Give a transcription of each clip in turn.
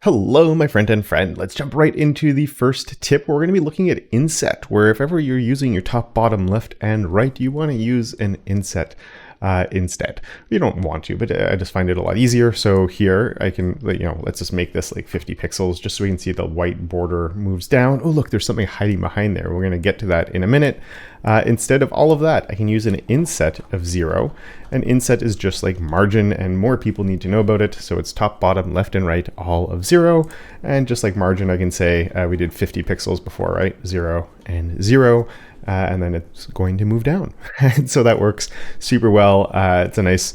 Hello, my friend. Let's jump right into the first tip. We're going to be looking at inset, where if ever you're using your top, bottom, left, and right, you want to use an inset instead. You don't want to, but I just find it a lot easier. So here I can, let's just make this like 50 pixels just so we can see the white border moves down. Oh, look, there's something hiding behind there. We're going to get to that in a minute. Instead of all of that, I can use an inset of 0. An inset is just like margin, and more people need to know about it. So it's top, bottom, left, and right, all of 0. And just like margin, I can say we did 50 pixels before, right? 0 and 0. And then it's going to move down. And so that works super well. It's a nice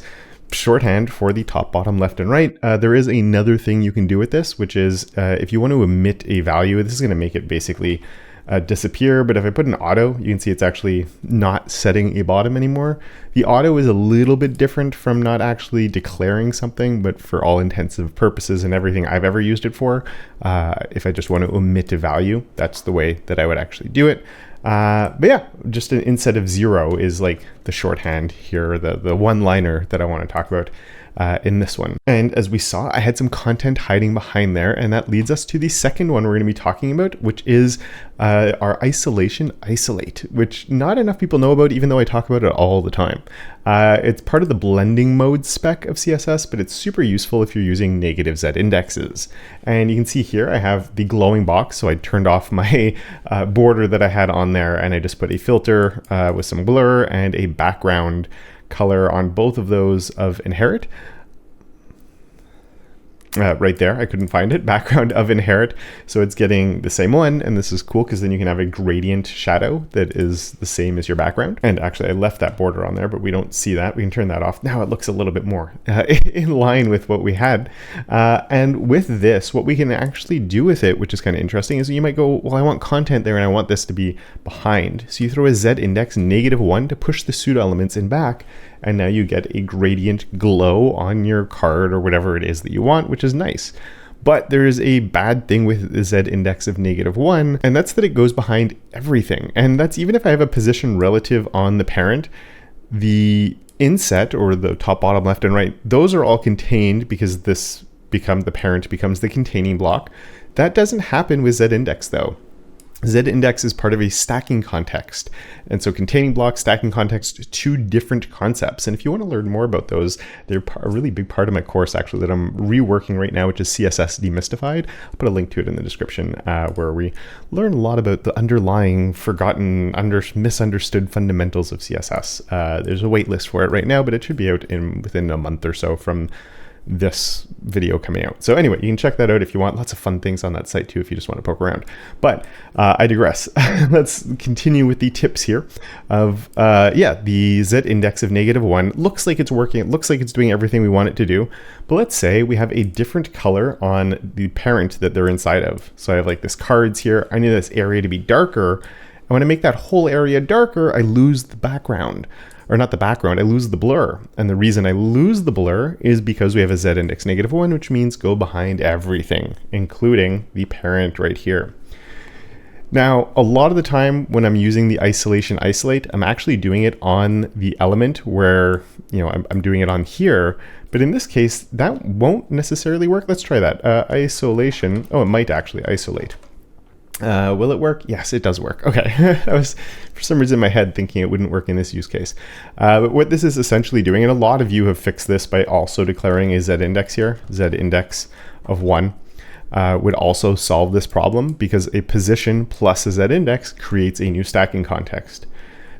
shorthand for the top, bottom, left, and right. There is another thing you can do with this, which is if you want to omit a value, this is going to make it basically disappear. But if I put an auto, you can see it's actually not setting a bottom anymore. The auto is a little bit different from not actually declaring something, but for all intents and purposes and everything I've ever used it for, if I just want to omit a value, that's the way that I would actually do it. But yeah, just an inset of 0 is like the shorthand here, the one-liner that I want to talk about in this one. And as we saw, I had some content hiding behind there, and that leads us to the second one we're going to be talking about, which is our isolation isolate, which not enough people know about, even though I talk about it all the time. It's part of the blending mode spec of CSS, but it's super useful if you're using negative Z indexes. And you can see here I have the glowing box, so I turned off my border that I had on there, and I just put a filter with some blur and a background color on both of those of inherit. Right there, I couldn't find it, background of inherit. So it's getting the same one, and this is cool because then you can have a gradient shadow that is the same as your background. And actually I left that border on there, but we don't see that. We can turn that off. Now it looks a little bit more in line with what we had. And with this, what we can actually do with it, which is kind of interesting, is you might go, well, I want content there and I want this to be behind. So you throw a Z index -1 to push the pseudo elements in back, and now you get a gradient glow on your card or whatever it is that you want, which is nice. But there is a bad thing with the Z index of -1, and that's that it goes behind everything. And that's even if I have a position relative on the parent, the inset or the top, bottom, left, and right, those are all contained because the parent becomes the containing block. That doesn't happen with Z index though. Z index is part of a stacking context. And so containing block, stacking context, two different concepts. And if you want to learn more about those, they're a really big part of my course actually that I'm reworking right now, which is CSS Demystified. I'll put a link to it in the description where we learn a lot about the underlying forgotten, misunderstood fundamentals of CSS. There's a wait list for it right now, but it should be out within a month or so from this video coming out. So anyway, you can check that out if you want. Lots of fun things on that site too if you just want to poke around. But I digress. Let's continue with the tips here of the Z index of -1 looks like it's working. It looks like it's doing everything we want it to do. But let's say we have a different color on the parent that they're inside of. So I have like this cards here. I need this area to be darker. And when I make that whole area darker, I lose the background. Or not the background, I lose the blur. And the reason I lose the blur is because we have a Z index -1, which means go behind everything, including the parent right here. Now, a lot of the time when I'm using the isolation isolate, I'm actually doing it on the element where, I'm doing it on here. But in this case, that won't necessarily work. Let's try that. Isolation, it might actually isolate. Will it work? Yes, it does work. Okay. I was, for some reason in my head, thinking it wouldn't work in this use case. But what this is essentially doing, and a lot of you have fixed this by also declaring a Z index here, Z index of 1, would also solve this problem because a position plus a Z index creates a new stacking context.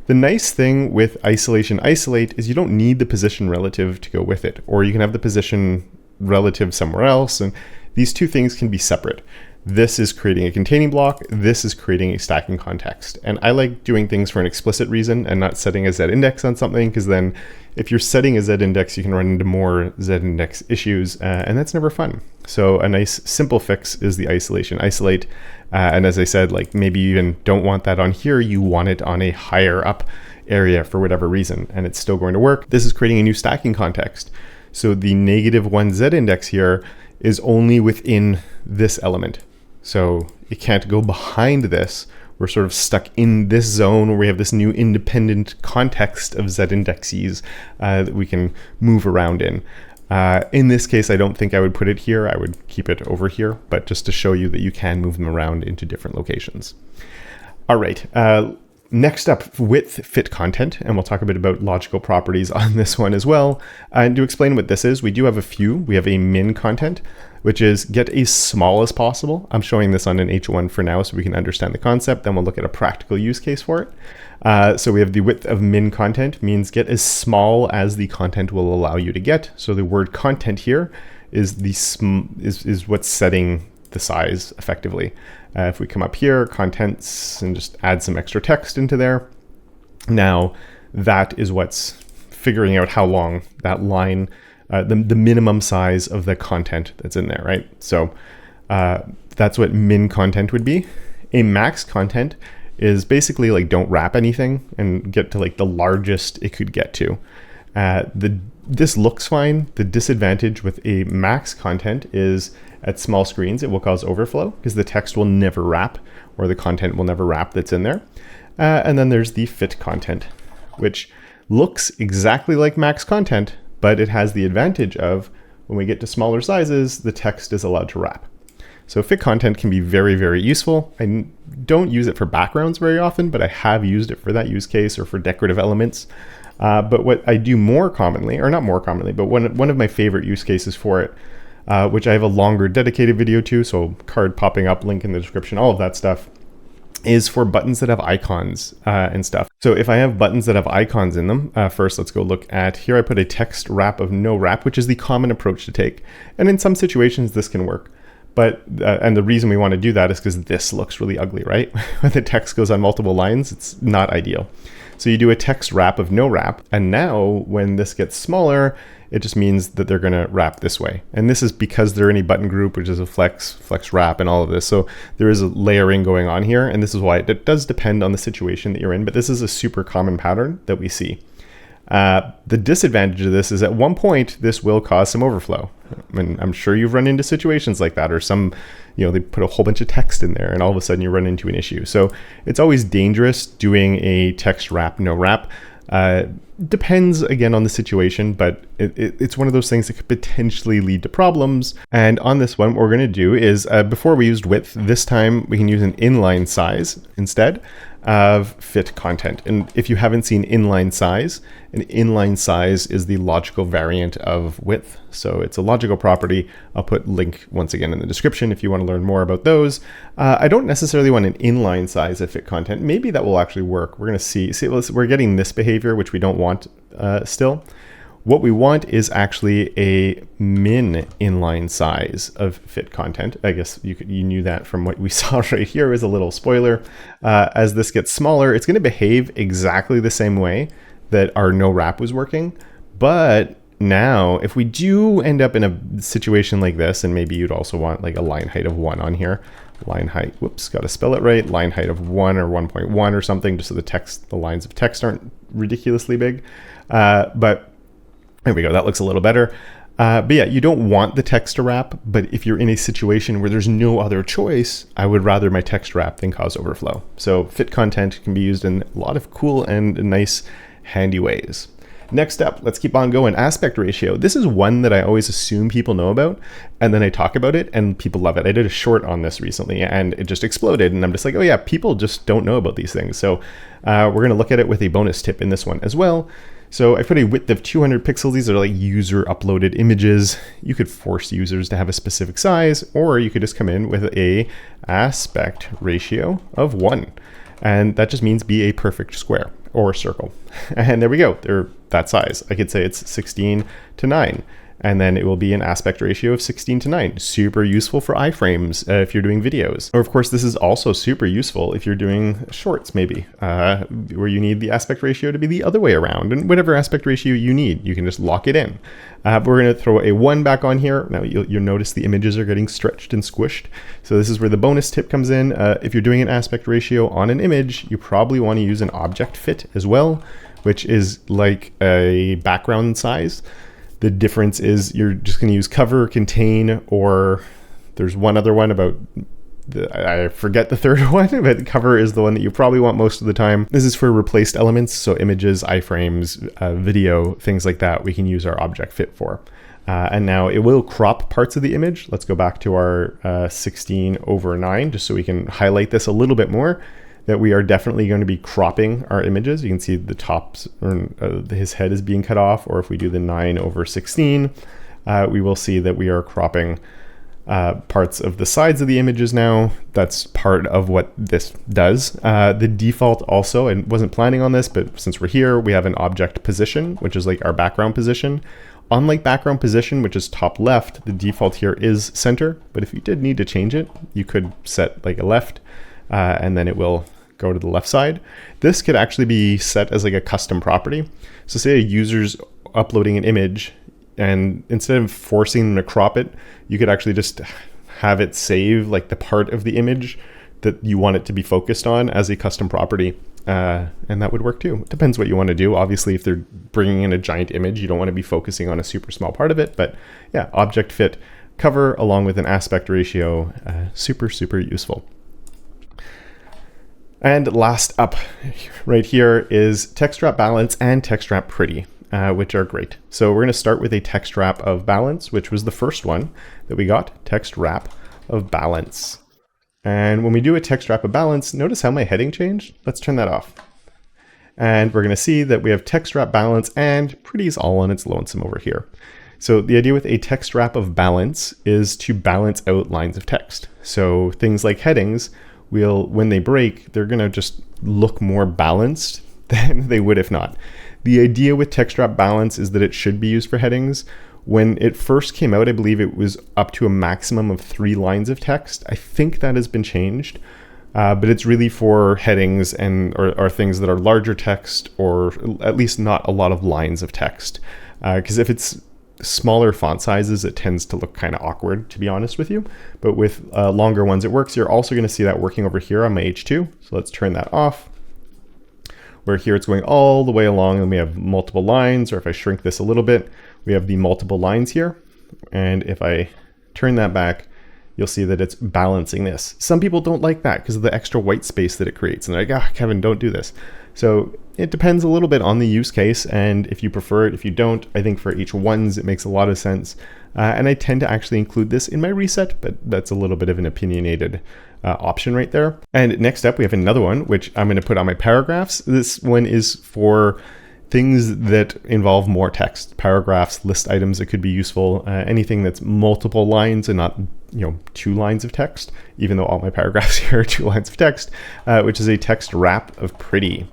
The nice thing with isolation isolate is you don't need the position relative to go with it, or you can have the position relative somewhere else, and these two things can be separate. This is creating a containing block. This is creating a stacking context. And I like doing things for an explicit reason and not setting a Z index on something, because then if you're setting a Z index, you can run into more Z index issues, and that's never fun. So a nice simple fix is the isolation isolate. And as I said, like maybe you even don't want that on here. You want it on a higher up area for whatever reason, and it's still going to work. This is creating a new stacking context. So the -1 Z index here is only within this element. So it can't go behind this. We're sort of stuck in this zone where we have this new independent context of Z indexes that we can move around in. In this case, I don't think I would put it here. I would keep it over here, but just to show you that you can move them around into different locations. All right. Next up, width fit content, and we'll talk a bit about logical properties on this one as well. And to explain what this is, we do have a few. We have a min content, which is get as small as possible. I'm showing this on an H1 for now so we can understand the concept. Then we'll look at a practical use case for it. So we have the width of min content means get as small as the content will allow you to get. So the word content here is is what's setting the size effectively. If we come up here, contents, and just add some extra text into there, now that is what's figuring out how long that line, the minimum size of the content that's in there, right? So that's what min content would be. A max content is basically like don't wrap anything and get to like the largest it could get to. This looks fine. The disadvantage with a max content is at small screens, it will cause overflow because the text will never wrap or the content will never wrap that's in there. And then there's the fit content, which looks exactly like max content, but it has the advantage of when we get to smaller sizes, the text is allowed to wrap. So fit content can be very, very useful. I don't use it for backgrounds very often, but I have used it for that use case or for decorative elements. But what I do more commonly, or not more commonly, but one of my favorite use cases for it, which I have a longer dedicated video to, so card popping up, link in the description, all of that stuff, is for buttons that have icons and stuff. So if I have buttons that have icons in them, first let's go look at here. I put a text wrap of no wrap, which is the common approach to take. And in some situations this can work. But, and the reason we want to do that is because this looks really ugly, right? When the text goes on multiple lines, it's not ideal. So you do a text wrap of no wrap. And now when this gets smaller, it just means that they're going to wrap this way. And this is because they're in a button group, which is a flex wrap and all of this. So there is a layering going on here. And this is why it does depend on the situation that you're in. But this is a super common pattern that we see. The disadvantage of this is at one point, this will cause some overflow. And I'm sure you've run into situations like that, or some, they put a whole bunch of text in there and all of a sudden you run into an issue. So it's always dangerous doing a text wrap, no wrap. Depends again on the situation, but it's one of those things that could potentially lead to problems. And on this one, what we're going to do is before we used width, this time we can use an inline size instead of fit content. And if you haven't seen inline size, an inline size is the logical variant of width. So it's a logical property. I'll put link once again in the description if you want to learn more about those. I don't necessarily want an inline size of fit content. Maybe that will actually work. We're going to see we're getting this behavior, which we don't want still. What we want is actually a min inline size of fit content. I guess you knew that from what we saw right here is a little spoiler. As this gets smaller, it's going to behave exactly the same way that our no wrap was working. But now if we do end up in a situation like this, and maybe you'd also want like a line height of 1 on here, line height, whoops, got to spell it right, line height of 1 or 1.1 or something, just so the lines of text aren't ridiculously big. But there we go, that looks a little better. But yeah, you don't want the text to wrap, but if you're in a situation where there's no other choice, I would rather my text wrap than cause overflow. So fit content can be used in a lot of cool and nice, handy ways. Next up, let's keep on going. Aspect ratio. This is one that I always assume people know about, and then I talk about it and people love it. I did a short on this recently and it just exploded, and I'm just like, oh yeah, people just don't know about these things. So we're going to look at it with a bonus tip in this one as well. So I put a width of 200 pixels. These are like user uploaded images. You could force users to have a specific size, or you could just come in with a aspect ratio of 1. And that just means be a perfect square or circle. And there we go. They're that size. I could say it's 16:9. And then it will be an aspect ratio of 16:9. Super useful for iframes if you're doing videos. Or of course, this is also super useful if you're doing shorts maybe, where you need the aspect ratio to be the other way around. And whatever aspect ratio you need, you can just lock it in. But we're going to throw a 1 back on here. Now you'll notice the images are getting stretched and squished. So this is where the bonus tip comes in. If you're doing an aspect ratio on an image, you probably want to use an object fit as well, which is like a background size. The difference is you're just going to use cover, contain, or there's one other one about, I forget the third one, but cover is the one that you probably want most of the time. This is for replaced elements, so images, iframes, video, things like that we can use our object fit for. And now it will crop parts of the image. Let's go back to our 16:9, just so we can highlight this a little bit more, that we are definitely going to be cropping our images. You can see the tops, or his head is being cut off, or if we do the 9/16, we will see that we are cropping parts of the sides of the images now. That's part of what this does. The default also, and wasn't planning on this, but since we're here, we have an object position, which is like our background position. Unlike background position, which is top left, the default here is center, but if you did need to change it, you could set like a left, and then it will go to the left side. This could actually be set as like a custom property. So say a user's uploading an image, and instead of forcing them to crop it, you could actually just have it save like the part of the image that you want it to be focused on as a custom property. And that would work too. It depends what you want to do. Obviously, if they're bringing in a giant image, you don't want to be focusing on a super small part of it. But yeah, object fit cover along with an aspect ratio, super useful. And last up right here is text wrap balance and text wrap pretty, which are great. So we're going to start with a text wrap of balance, which was the first one that we got, text wrap of balance. And when we do a text wrap of balance, notice how my heading changed? Let's turn that off. And we're going to see that we have text wrap balance and pretty is all on its lonesome over here. So the idea with a text wrap of balance is to balance out lines of text. So things like headings, when they break, they're going to just look more balanced than they would if not. The idea with text wrap balance is that it should be used for headings. When it first came out, I believe it was up to a maximum of 3 lines of text. I think that has been changed, but it's really for headings and or things that are larger text, or at least not a lot of lines of text. Because if it's smaller font sizes, it tends to look kind of awkward, to be honest with you. But with longer ones, it works. You're also going to see that working over here on my H2. So let's turn that off. Where here it's going all the way along, and we have multiple lines, or if I shrink this a little bit, we have the multiple lines here. And if I turn that back, you'll see that it's balancing this. Some people don't like that because of the extra white space that it creates. And they're like, Kevin, don't do this. So it depends a little bit on the use case. And if you prefer it, if you don't, I think for H1s, it makes a lot of sense. And I tend to actually include this in my reset, but that's a little bit of an opinionated option right there. And next up, we have another one, which I'm going to put on my paragraphs. This one is for things that involve more text, paragraphs, list items that could be useful, anything that's multiple lines and not 2 lines of text, even though all my paragraphs here are 2 lines of text, which is a text wrap of pretty.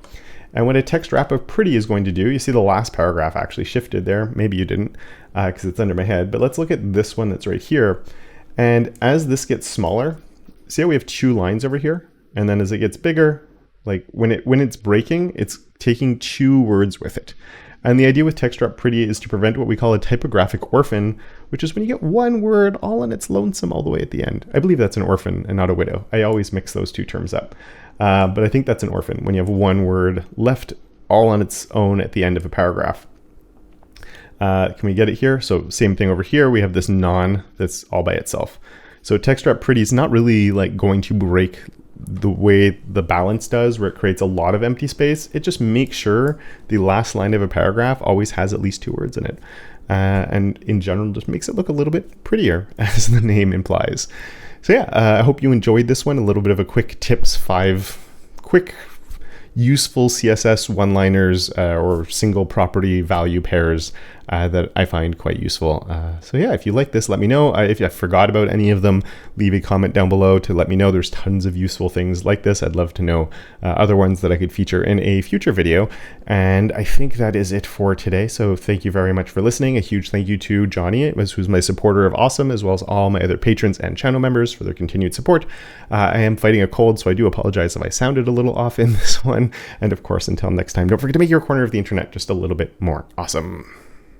And what a text wrap of pretty is going to do, you see the last paragraph actually shifted there. Maybe you didn't because it's under my head, but let's look at this one that's right here. And as this gets smaller, see how we have 2 lines over here? And then as it gets bigger, like when it's breaking, it's taking 2 words with it. And the idea with text wrap pretty is to prevent what we call a typographic orphan, which is when you get 1 word all on its lonesome all the way at the end. I believe that's an orphan and not a widow. I always mix those 2 terms up. But I think that's an orphan, when you have 1 word left all on its own at the end of a paragraph. Can we get it here? So same thing over here. We have this non that's all by itself. So text wrap pretty is not really like going to break the way the balance does, where it creates a lot of empty space. It just makes sure the last line of a paragraph always has at least 2 words in it. And in general, just makes it look a little bit prettier, as the name implies. So yeah, I hope you enjoyed this one. A little bit of a quick tips, 5 quick useful CSS one-liners or single property value pairs that I find quite useful. So yeah, if you like this, let me know. If I forgot about any of them, leave a comment down below to let me know. There's tons of useful things like this. I'd love to know other ones that I could feature in a future video. And I think that is it for today. So thank you very much for listening. A huge thank you to Johnny, who's my supporter of Awesome, as well as all my other patrons and channel members for their continued support. I am fighting a cold, so I do apologize if I sounded a little off in this one. And of course, until next time, don't forget to make your corner of the internet just a little bit more awesome.